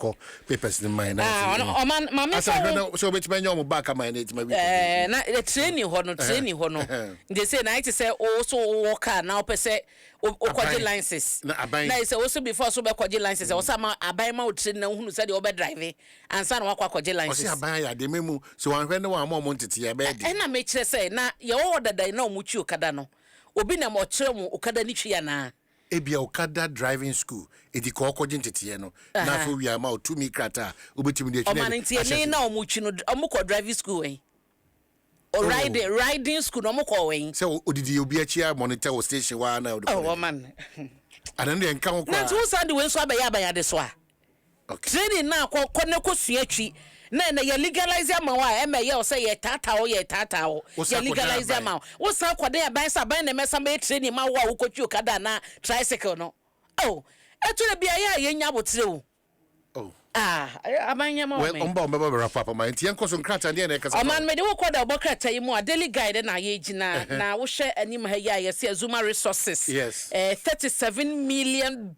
call papers in my man mama so which man you back my name my na the training hono they say na it say also worker now per se okwaje licenses na say also before so be kwaje licenses also ma aban ma o train na hunu say the obe drive ansa na wakwa kwaje licenses o say aban ya de memu so wan hwe ne wan mo ntete ya be de na me kire say na ye wo dada na omuchi okada no obi na mo kire mu okada ni twa na ebia okada driving school edi ko okoje ntete no na fo wi ama o tumi krata obetimi de twa o man ntie na omuchi no omukọ driving school en o riding school no omukọ wen so odidi obi achia monitor o station wa na o man anan de nka ko na tu sande we so abaya de so a okay training na ko ne ko suatwi na ye legalize ama wa eme o say ye tata o ye legalize ama wo sa kwade ya ban sa ban na mesa ma training ma wa wo kotwi okada na tricycle no oh etu na bia ya ye nya botre o oh abanya ma we omba wrap up ma ntie nkoso nkrata de na ekasa o man me de wo kwada obokrata yi mu a daily guide na ye gina na wo hwe anim ha ya ye se Azuma Resources yes $37 million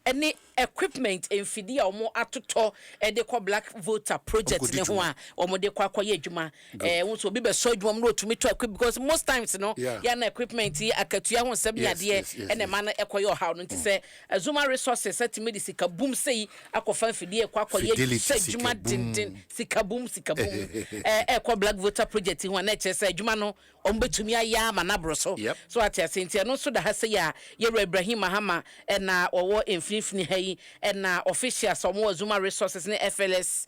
any equipment enfidia omo atoto de kwa black voter project ne ho a omo de kwa akoye adwuma won so bi be so adwuma no otumi to equip because most times no ya na equipment yi akatua ho nsem yade ene ma na ekoye oha no ntise Azuma Resources atimi de sika boom sei akofa enfidia kwa akoye adwuma dindin sika boom kwa black voter project ho na eche se adwuma no omo betumi aya ma na broso so atiasentia no so da ha se ya Ibrahim Mahama na owo enfifini hayi na officials omo Azuma Resources ne FLS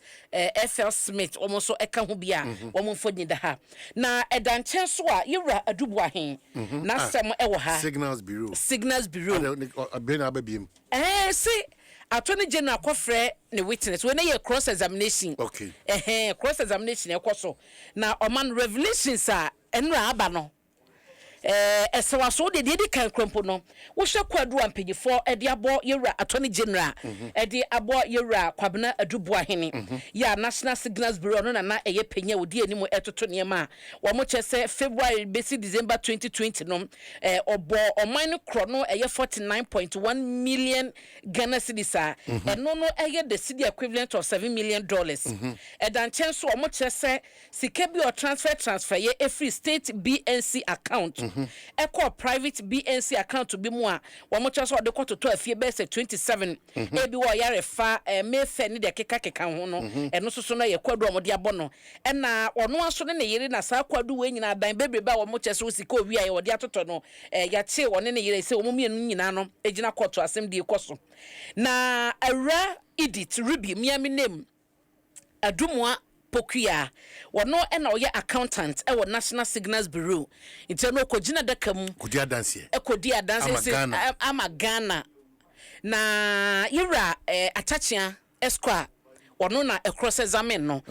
FL Smith omo so eka ho bia omo mfodi da ha na edanche so a yewra Boahen na sem ewo ha Signals Bureau Abena ababiem see Attorney General kwafre ne witness we na ye cross examination okay cross examination ekoso na oman revelations a enra aba no esewaso de kan krompo no wo hwe kwadu ampanyifo de abo yewra Attorney General de abo yewra Kwabena Boahen ya National Signals Bureau no na eye penya odi animu etoto niema wo mo chese February besi December 2020 no obo oman kro no eye 49.1 million Ghana cedis eno no eye the cedi equivalent of $7 million dan chenso wo mo chese sika bi o transfer ye every state BNC account echo private BNC account to be more one much so de kwato to afie be say 27 ebi wo yare fa mefe ni de keka ho no eno so no ye kwadu omode abono na ono aso ne yire na sa kwadu we nyina dan bebrebe a wo much so sika owi aye wode atoto no ya che wone ne yire se omumienu nyina no egina kwato asem de ekoso na awra edit ruby miami name adumwa Opokua wono na oye accountant e wo National Signals Bureau inteno ko gina daka mu kodi adanse ama Ghana na yira atachia esquire wono na cross examine no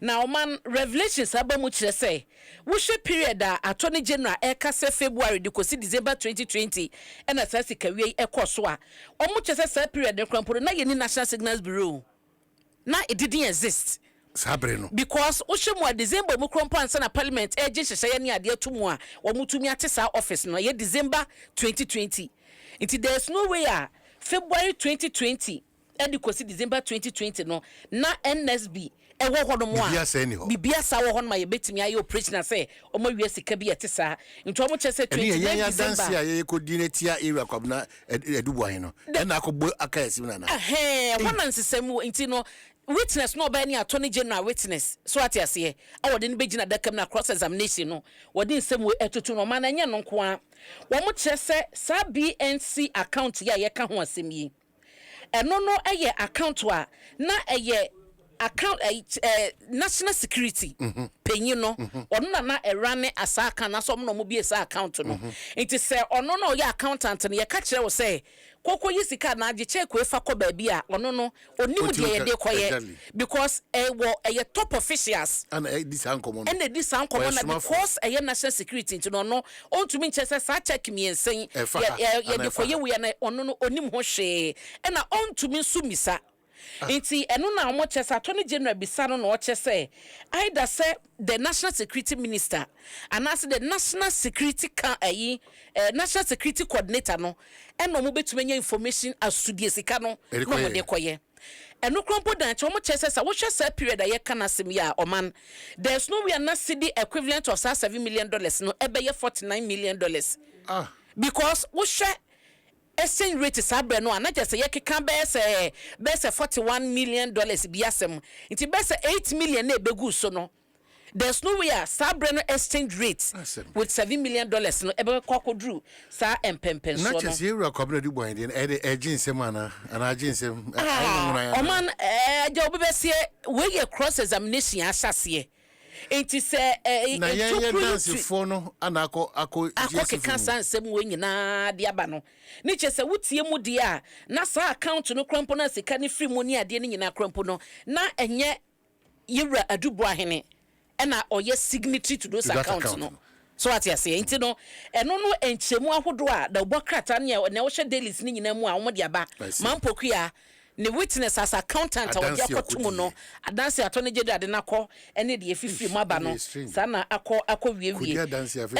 na oman revelations abamu kire say wo hwe period a Attorney General kase February de kosi December 2020 na sasi kawie ekoso a omu kire say period de krampo na ye ni National Signals Bureau na it didn't exist Sabrino because Oshimwa December mu krompo ansa na parliament eje hyehyɛ ne ade atumu a wo mutumi atesa office no ye December 2020 there's no way February 2020 and kosi December 2020 no na NSB ewo hono mo a bibia sa wo hono ma ye betimi aye operation say omo wie sika bi etesa nti omo chese 20 December ye coordinator area Kwabena Boahen no na akogbo akayesi na woman nsesemu nti no witness no ba ni Attorney General witness so atiase awode ne begina dakam na cross examination no wode nsem etoto no man anya no nko a wo mo chese sa BNC account ya ye ka ho asem yi eno no eye account wa na eye account national security penyi no ono na erane asaka na so mo bi esa account no nti se ono no ye accountant no ye ka kire wo se koko yisika na age check we fa ko ba bi a ono no onim de ye de koye because ye top officials and this uncommon and this uncommon because ye national security nti no no ontumi nche se sa check mi ensen ye de koye we na ono no onim ho hwe e na ontumi sumisa Inti enu na omo chese Attorney General bisano no chese either say the National Security Minister and as the National Security National Security Coordinator no eno mo betumenya information asudie sika no no mo de koye eno krompo dan che omo chese sa wo hwese period a ye kana sem ya oman there's no we are not see the equivalent of $7 million no ebe ye $49 million because wo hwe exchange rate is abre no na just ye keka be say $41 million biasem nti be say $8 million na ebegu so no there's no way sabre no exchange rate with $7 million no ebe kwakodru sa empempen so no na just you Kwabena du Boahen dey Nsem ana Nsem oman ja obebesie we ye cross examination asase enti se na ye dance for no ana akọ keka Nsem we nyina de aba no ni chese wutie mu de a na sa account no krampo na sika ni free money ade ni nyina krampo no na enye yewra adu Boahen na oye signatory to those accounts no so what you say enti no eno no enchemu ahodo a da obokrata na wo hye dailies ni nyina mu a wo de aba Opokua ne witness as accountant a wo akotumu no adanse atone gede ade nakọ ene de efifi mu aba no sana akọ wiewie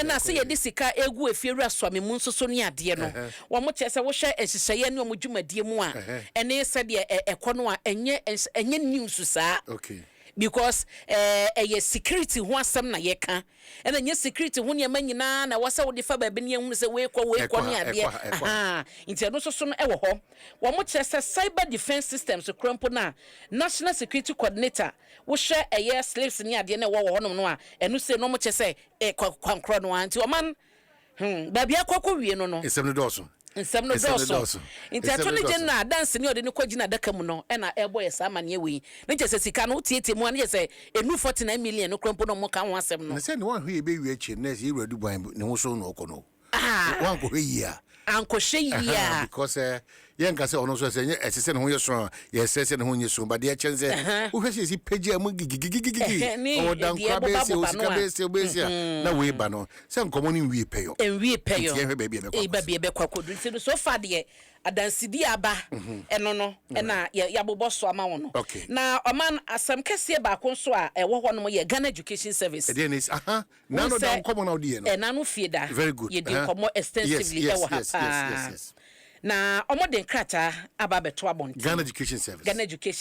na se ye de sika egu efiewura swame mu nsoso ni ade no wo mo chese wo hye ehyehyeye ne wo dwumadie mu a ene se de ekọ no a enye news saa okay because a security who asem na yeka and then security hu ne manyina na wasa wo de fa ba ne hu se we kwa ne ade nti no so no ewo ho wo mo chese cyber defense systems krampo na national security coordinator wo hwe slaves ne ade na wo no no a eno se no mo chese kwankro no anti o man ba bia kwakọ wie no no esem no doso Nsem no doso nti atone je na dance ne ode ne kwagina daka mu no na ebo ye sa mane we ne je se sika no tietie mu ne se enu $49 million no krampo no mo ka ho asem no ne se ne wan hwe be wie achi ne se yewra du Boahen ne ho so no okono wan ko hwe yi a anko hwe because yen ka se ono so se esese ne ho yeso ye se ne ho yeso ba de chense wo hwe se page am gigigigigi o dan kwa be se o sika be se na we ba no se nkomo ni wi peyo ye hwe ba bia be kwakodu nti so far de adansidi aba eno no na ya boboso ama wo no na oman asam kese ba ko so a ewo ho no ye Ghana Education Service e dey nis na no dan komo na odi no na no fieda very good ye dey komo extensively ewo ha na omoden krata aba beto abon Ghana Education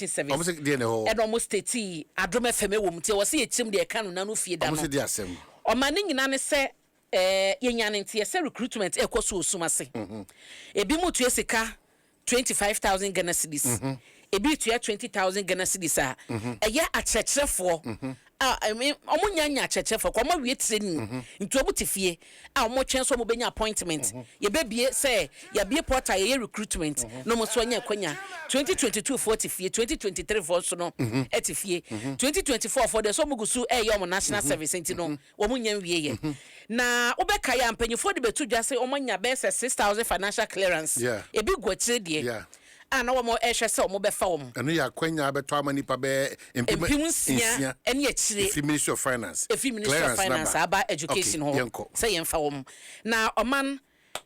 Service almost dey no e almost 30 Adom FM ewo mte wo se yechim de ka no na no fieda no almost dey asem omane nyina ne se yenyane ntie se recruitment ekoso osumase ebi mutu esika 25,000 Ghana cedis ebi tu 20,000 Ghana cedis a eye akyerkyerefo omunyanya akyerkyerefo ko ma wie training nti obutifie a omo twen so mo benya appointment ye bebie se ya bie portal ye recruitment no mo so anya kwanya 2022 40 fie 2023 for so no etifie 2024 for the so mugusu ye omo national service nti no wo munya wie ye na obeka ya mpanyifo de betu dwase omanya be 6,000 financial clearance ebi gwochire de na wo mo ehwe se wo be fa wo eno ya kwanya abeto amani pa be implementation ene achire Ministry of Finance aba education ho say yen fa wo na oman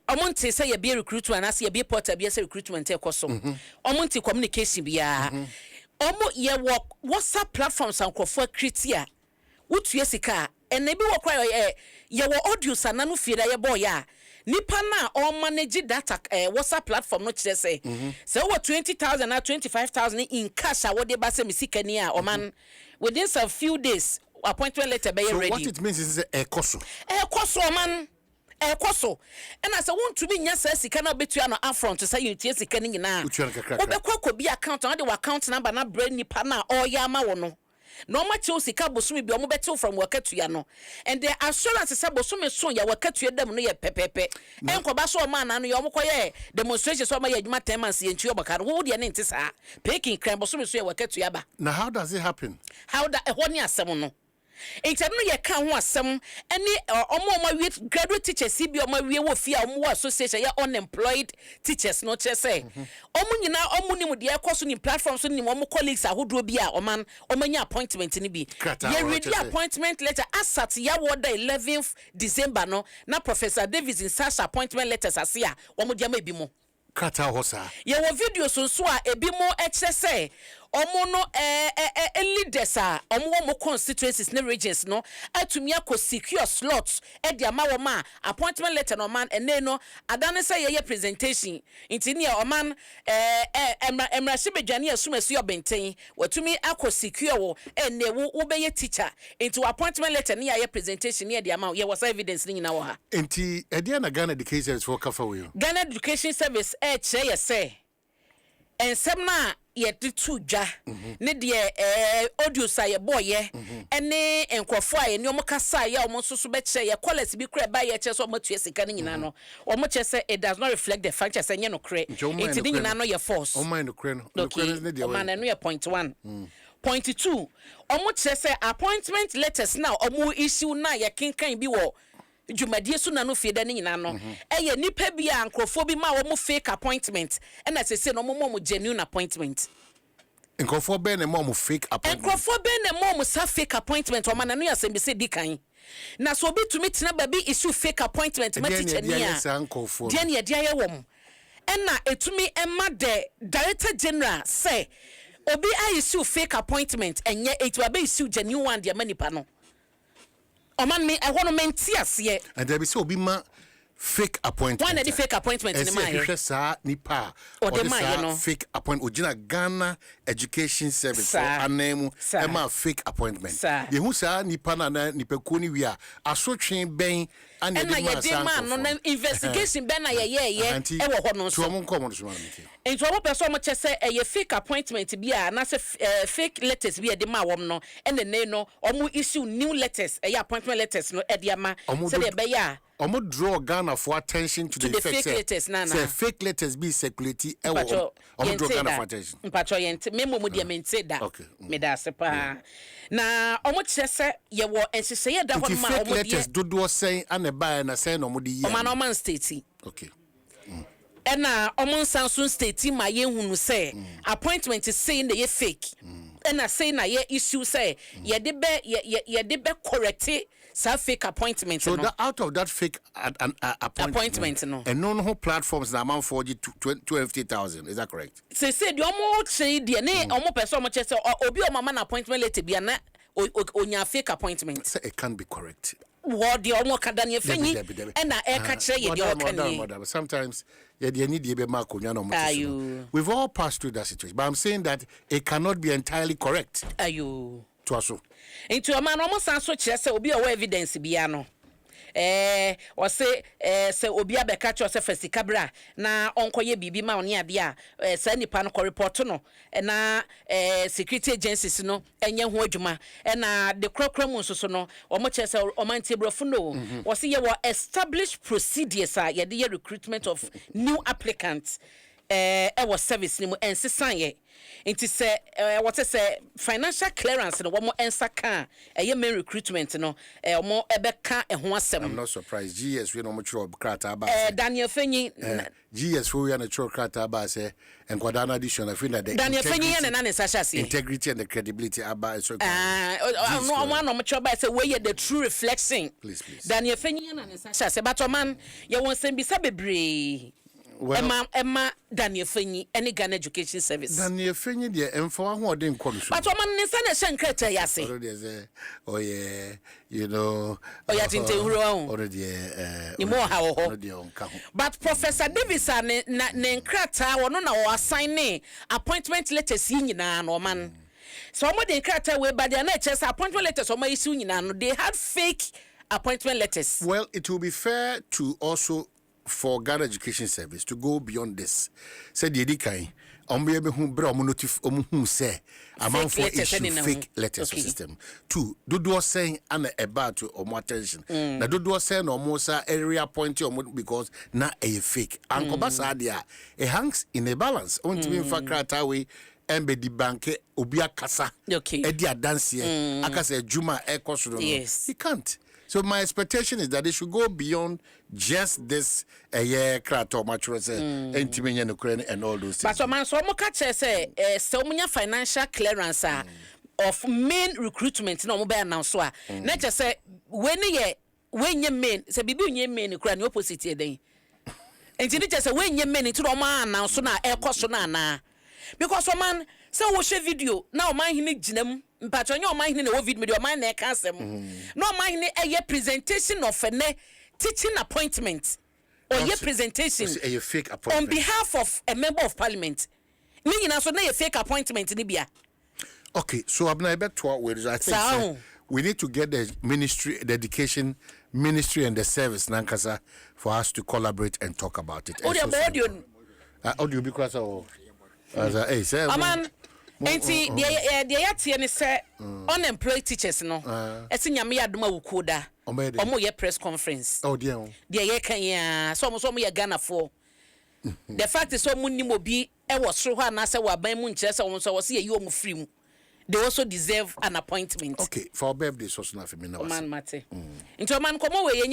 omonte say ye be recruitment na say ye be portal be say recruitment ekoso omonte communication bia omo ye WhatsApp platforms ankofo kritia wotu sika ene bi wo kwa ye wo audio sana no fie da ye boy ya nipa na o manage data WhatsApp platform no kire say say what 20,000 na 25,000 in cash what they ba say misika ni a o man within some few days appointment letter be ready. So what it means is ekoso man ekoso and I say want to be nya say sika na betu ya no upfront say you tie sika ni nyina obekwa bi account na de account number na brand nipa na o ya ma wo no no ma che sika bosumi bi omo betu from wakatua no and the assurance say bosumi so ya wakatua dem no ye pepepe enkoba so ma na no ye omo koye demonstration so ma ye adwuma 10 months ye ntu obaka wo de ne ntisa peking crime bosumi so ya wakatua ba. Now how does it happen? How that ho ni asem no enti no ye kan ho asem ene omo graduate teachers bi omo wie wo fia omo association ya unemployed teachers no che say omo nyina omo ni mu de ekoso ni platform so ni omo colleagues ahodo bi a omanya appointment ni bi ye ready appointment letter asat ya woda 11th December no na Professor Davis in such appointment letters asia omo de ma bi mo kata hosa ye wo video so a ebi mo eche say omo no leaders omo constituencies ne regions no atumi akọ secure slots e dia ma wo ma appointment letter no man ene no adane say ye presentation inti ne oman emra shibedwane asumasu obenten watumi akọ secure wo ene wo be ye teacher into appointment letter ne ye presentation ne dia ma ye was evidence ni nyina wo ha inti e dia na Ghana Education Service for kafa we Ghana Education Service che ye say ensem na ye ditu dwa ne de audio sa ye boye ene enkrofo aye ne omkasa ye omonsoso be che ye college bi kra ba ye che so matue sika ne nyina no omo che say it does not reflect the fact say nye no kre it ne nyina no ye force o mind no kre no ne de o man no ye point 1 point 2 omo che say appointment letters now omo issue na ye kinkan bi wo Jumadie so na no fie da ne nyina no eye nipa bi a nkrofo bi ma wo mo fake appointment e na sese no mo genuine appointment nkrofo be na mo fake appointment nkrofo be na mo sa fake appointment o ma na no yasem bi se dikan na so obi tumi tena ba bi issue fake appointment ma teacher ni a dia ne dia ye wom e na etumi emma the director general say obi a issue fake appointment enye etu ba issue genuine one dia manipa no Oman me I want to mentiase and there be so be ma fake appointment one the fake appointment in my hwehwe sa nipa or the my no fake appointment ogina Ghana Education Service for anemu e ma fake appointment ye hu sa nipa na nipa ko ni wi a asotwe ben ane de ma no na investigation ben na ye e wo ho no so to mo nkomo so ma meti ento wo person mo chese e fake appointment bi a na se fake letters bi e de ma wom no ene no omo issue new letters e appointment letters no e de ama se de be ya omo draw Ghana for attention to the fake letters na say fake letters be circulate e wo omo draw Ghana for attention mpacho yent memo mu de mente da me da sepa na omo chese ye wo ensese ye da ho ma omo de letters dodo sen ana ba na sen no mo de ye o man Oman state okay ena Oman Samsung state ma ye hunu say appointment say na ye fake ena say na ye issue say ye de be correct sa fake appointment so no that out of that fake appointment no and no whole platforms na man for 250,000 is that correct say the omo say de ne omo person omo chese obi o mama na appointment letter bia na onya fake appointment say it can be correct what the omo kada ne fenyi and na e ka kire ye de o kan ni sometimes ye de need ye be ma konya no mo we've all passed through that situation but I'm saying that it cannot be entirely correct ayo Dwaso into a man almost so kire say obi o evidence bia no o say say obi abeka cho say fasikabra na onkoye bibi ma oni ade a sa nipa no report no na security agencies no enye ho adwuma na the crocram so no omo che say omantie brofo no o say ye established procedures a ye the recruitment of new applicants was service ni mo ensesan ye Inti say what say financial clearance no wo ensaka main recruitment no mo ebeka ho asem I'm not surprised GS we no mo chro krata ba Daniel Fenyi GS we na chro krata ba say enkwada na addition afi na Daniel Fenyi na ne sashase integrity and the credibility aba so no mo chro ba say we the true reflection please Daniel Fenyi na ne sashase but man ye won sem bisa bebre Emma Daniel Fenyi any Ghana Education Service. Daniel Fenyi de emfa ho de nko so. But man nsa na hye nkreta yase. Oh yeah, you know. Oh yeah tinte huro ho. Already ni mo ha ho. Already on ka ho. But Professor Davis ne nkreta wono na o assign appointment letters nyina no man. So mo de nkreta we ba de na chese appointment letters o ma issue nyina no they had fake appointment letters. Well, it will be fair to also for Ghana Education Service to go beyond this. Said the Edikai, be who bra notif who say amount for issue fake letters system. 2, do saying and about to or more attention. Now do saying or more area point because na a fake. Uncle Basadia, it hangs in a balance. On to be in fact away. Embe di banke obia kasa. Okay. Edia dance here. Akase Juma Ekosuro. Yes. He can't. So my expectation is that they should go beyond just this year krato matches and all those things. But so man so mo ka say so munya financial clearance of main recruitment no mo be announce so na che say when ye main say bibi unye main kura ni opposite e den. Enti ni che say when ye main to no man announce na e koso na na because man So we share video now Omanhene ginam mpacho nya Omanhene na wo video me Omanhene ka asem no Omanhene eye presentation of a teaching appointment or ye presentation a fake appointment on behalf of a member of parliament me nyina so na ye fake appointment ni bia. Okay, so Abena beto we I think we need to get the ministry, the education ministry and the service nankasa for us to collaborate and talk about it. Audio because Aman enti the yatie ne say unemployed teachers no esi nyame adoma wukoda omo ye press conference dear ye kan ya so mo ye Ghana for the fact is so munnim obi e wo soro ha na say wa ban mu nkyere say wo so ye yi omo free mu. They also deserve an appointment. Okay, for birthday so na for me na. Man mate. Into man komo we